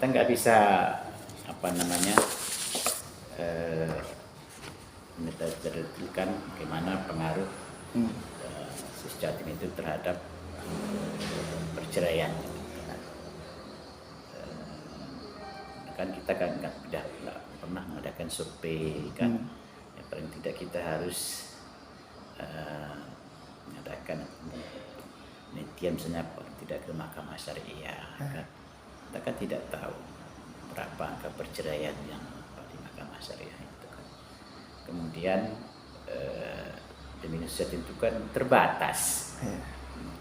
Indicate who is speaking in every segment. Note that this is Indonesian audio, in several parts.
Speaker 1: kita nggak bisa apa namanya menentukan bagaimana pengaruh Sus Jatim itu terhadap perceraian. Kan kita kan nggak pernah mengadakan survei kan. Yang paling tidak kita harus mengadakan penelitian misalnya tidak ke Mahkamah Syariah kan. Kita kan tidak tahu berapa angka perceraian yang di Mahkamah Syariah itu kan. Kemudian Dominus Jatim itu kan terbatas.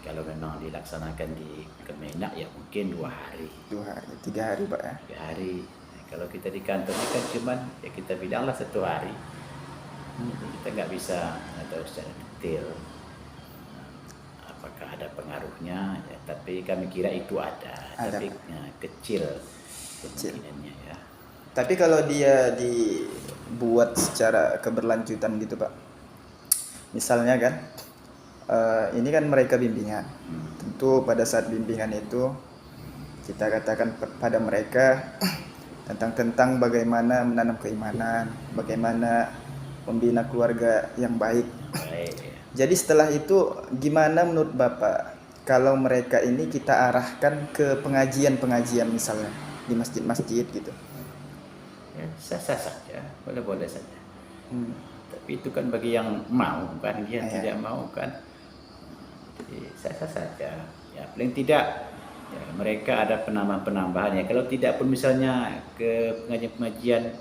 Speaker 1: Kalau memang dilaksanakan di Kemenak ya mungkin 2 hari.
Speaker 2: 2 hari, 3 hari Pak ya?
Speaker 1: 3 hari. Kalau kita di kantor ini kan cuman ya kita bilanglah 1 hari. Kita nggak bisa tahu secara detail apakah ada pengaruhnya ya, tapi kami kira itu ada. Tapi ya, kecil kemungkinannya ya.
Speaker 2: Tapi kalau dia dibuat secara keberlanjutan gitu Pak, misalnya kan ini kan mereka bimbingan, tentu pada saat bimbingan itu kita katakan pada mereka tentang bagaimana menanam keimanan, bagaimana membina keluarga yang baik. Jadi setelah itu gimana menurut Bapak kalau mereka ini kita arahkan ke pengajian-pengajian misalnya di masjid-masjid gitu?
Speaker 1: Ya, sah-sah saja, boleh-boleh saja. Tapi itu kan bagi yang mau kan, dia tidak mau kan. Jadi sah-sah saja. Ya paling tidak ya, mereka ada penambahan-penambahan ya. Kalau tidak pun misalnya ke pengajian-pengajian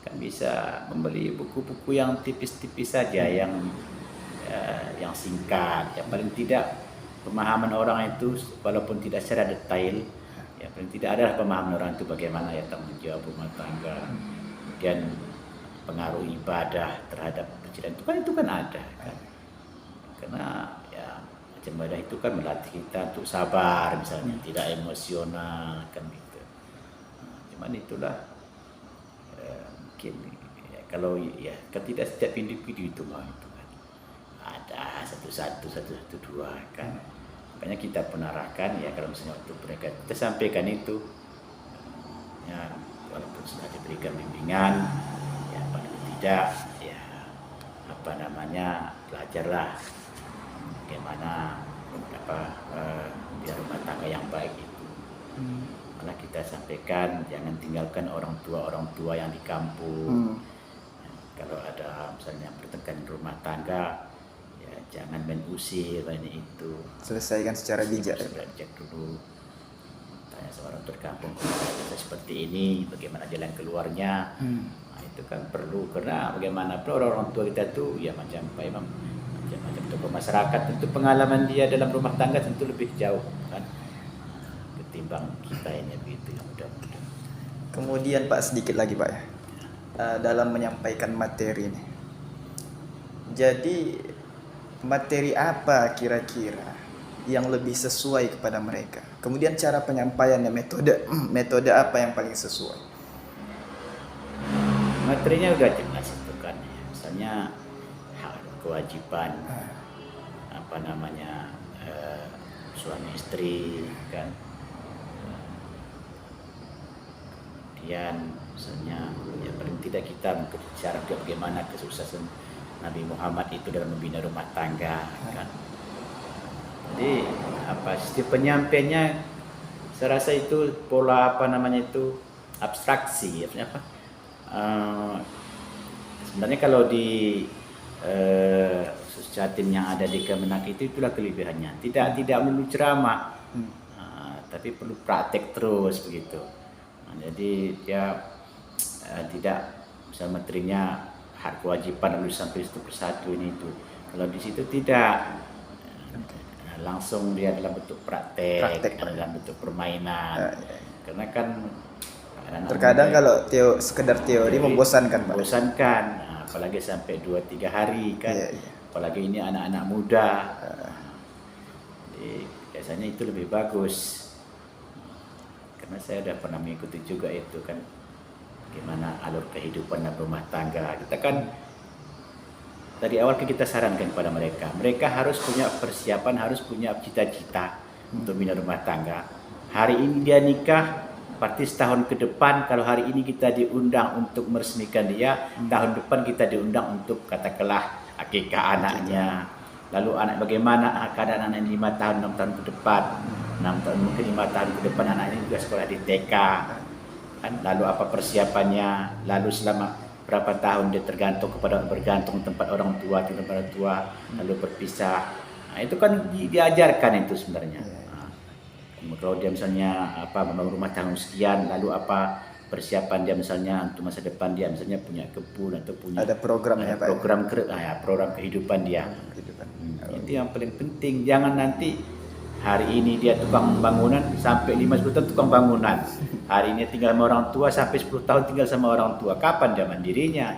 Speaker 1: kan bisa membeli buku-buku yang tipis-tipis saja yang singkat. Ya paling tidak pemahaman orang itu walaupun tidak secara detail ya paling tidak ada pemahaman orang itu bagaimana ya tanggung jawab rumah tangga, kemudian pengaruh ibadah terhadap perceraian itu kan ada kan. Karena ya ibadah itu kan melatih kita untuk sabar misalnya, tidak emosional kan gitu. Cuman itulah mungkin ya, kalau ya tidak setiap individu itu mah itu kan ada satu dua kan. Makanya kita penarahkan ya kalau misalnya waktu mereka kita sampaikan itu ya walaupun sudah diberikan bimbingan ya paling tidak ya apa namanya belajarlah bagaimana biar rumah tangga yang baik itu. Malah kita sampaikan jangan tinggalkan orang tua yang di kampung. Kalau ada misalnya pertengkaran rumah tangga ya jangan main usir banyak itu.
Speaker 2: Selesaikan secara bijak.
Speaker 1: Cek dulu. Tanya sama orang tua di kampung seperti ini bagaimana jalan keluarnya. Nah, itu kan perlu karena bagaimanapun orang tua kita tuh ya macam tokoh masyarakat tentu pengalaman dia dalam rumah tangga tentu lebih jauh kan ketimbang kita ini begitu yang mudah-mudah.
Speaker 2: Kemudian Pak sedikit lagi Pak ya dalam menyampaikan materi ini. Jadi materi apa kira-kira yang lebih sesuai kepada mereka? Kemudian cara penyampaiannya, metode apa yang paling sesuai?
Speaker 1: Materinya udah jelas itu kan, misalnya hak kewajiban apa namanya suami istri kan, kemudian misalnya ya paling tidak kita bicara bagaimana kesuksesan Nabi Muhammad itu dalam membina rumah tangga kan. Jadi apa setiap penyampaiannya saya rasa itu pola apa namanya itu abstraksi ya apa sebenarnya kalau di Sus Jatim yang ada di Kemenak itulah kelebihannya tidak melulu ceramah tapi perlu praktek terus begitu. Jadi dia tidak bisa materinya hak kewajiban lalu sampai itu persatu ini itu. Kalau di situ tidak langsung dia dalam bentuk praktek. Dalam bentuk permainan. Karena kan
Speaker 2: terkadang kalau sekedar teori membosankan Pak.
Speaker 1: Membosankan, apalagi sampai 2-3 hari kan. Apalagi ini anak-anak muda. Jadi biasanya itu lebih bagus. Karena saya sudah pernah mengikuti juga itu kan gimana alur kehidupan dan rumah tangga. Kita kan dari awal kita sarankan kepada mereka harus punya persiapan, harus punya cita-cita untuk bina rumah tangga. Hari ini dia nikah, berarti setahun ke depan kalau hari ini kita diundang untuk meresmikan dia, tahun depan kita diundang untuk katakanlah akikah anaknya. Lalu anak bagaimana keadaan anak 5 tahun, 6 tahun ke depan. 6 tahun mungkin 5 tahun ke depan anaknya juga sekolah di TK. Kan? Lalu apa persiapannya? Lalu selama berapa tahun dia bergantung tempat orang tua, lalu berpisah. Nah, itu kan diajarkan itu sebenarnya. Kalau dia misalnya membangun rumah tangga sekian, lalu apa persiapan dia misalnya untuk masa depan dia, misalnya punya kebun atau punya
Speaker 2: Ada programnya, Pak.
Speaker 1: program kehidupan dia. Itu yang paling penting. Jangan nanti hari ini dia tukang bangunan sampai 5-10 tahun tukang bangunan. Hari ini tinggal sama orang tua sampai 10 tahun tinggal sama orang tua. Kapan dia mandirinya?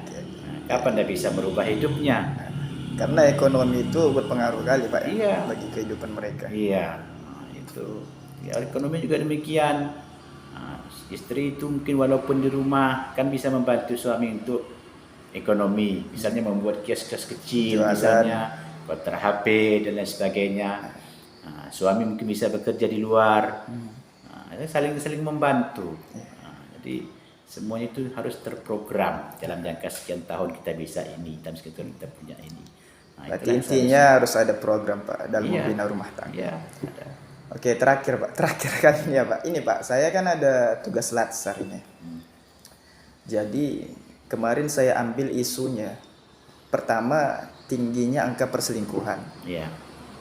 Speaker 1: Kapan dia bisa merubah hidupnya?
Speaker 2: Karena ekonomi itu berpengaruh kali, Pak,
Speaker 1: Iya.
Speaker 2: bagi kehidupan mereka.
Speaker 1: Iya, itu. Ya, ekonomi juga demikian. Istri itu mungkin walaupun di rumah kan bisa membantu suami untuk ekonomi, misalnya membuat kios-kios kecil,
Speaker 2: Jualan.
Speaker 1: misalnya konter HP dan lain sebagainya. Suami mungkin bisa bekerja di luar, saling membantu. Jadi semuanya itu harus terprogram dalam jangka sekian tahun kita bisa ini, dalam sekian tahun kita punya ini.
Speaker 2: Berarti intinya harus ada program, Pak, dalam membina rumah tangga.
Speaker 1: Iya, ada.
Speaker 2: Oke, terakhir Pak, terakhir kalinya Pak. Ini Pak, saya kan ada tugas latsar ini. Jadi kemarin saya ambil isunya. Pertama, tingginya angka perselingkuhan.
Speaker 1: Iya.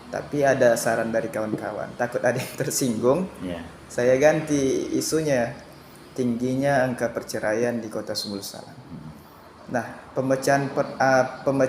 Speaker 2: Tapi ada saran dari kawan-kawan, takut ada yang tersinggung.
Speaker 1: Iya.
Speaker 2: Saya ganti isunya, tingginya angka perceraian di Kota Sumber Salam. Nah, pemecahan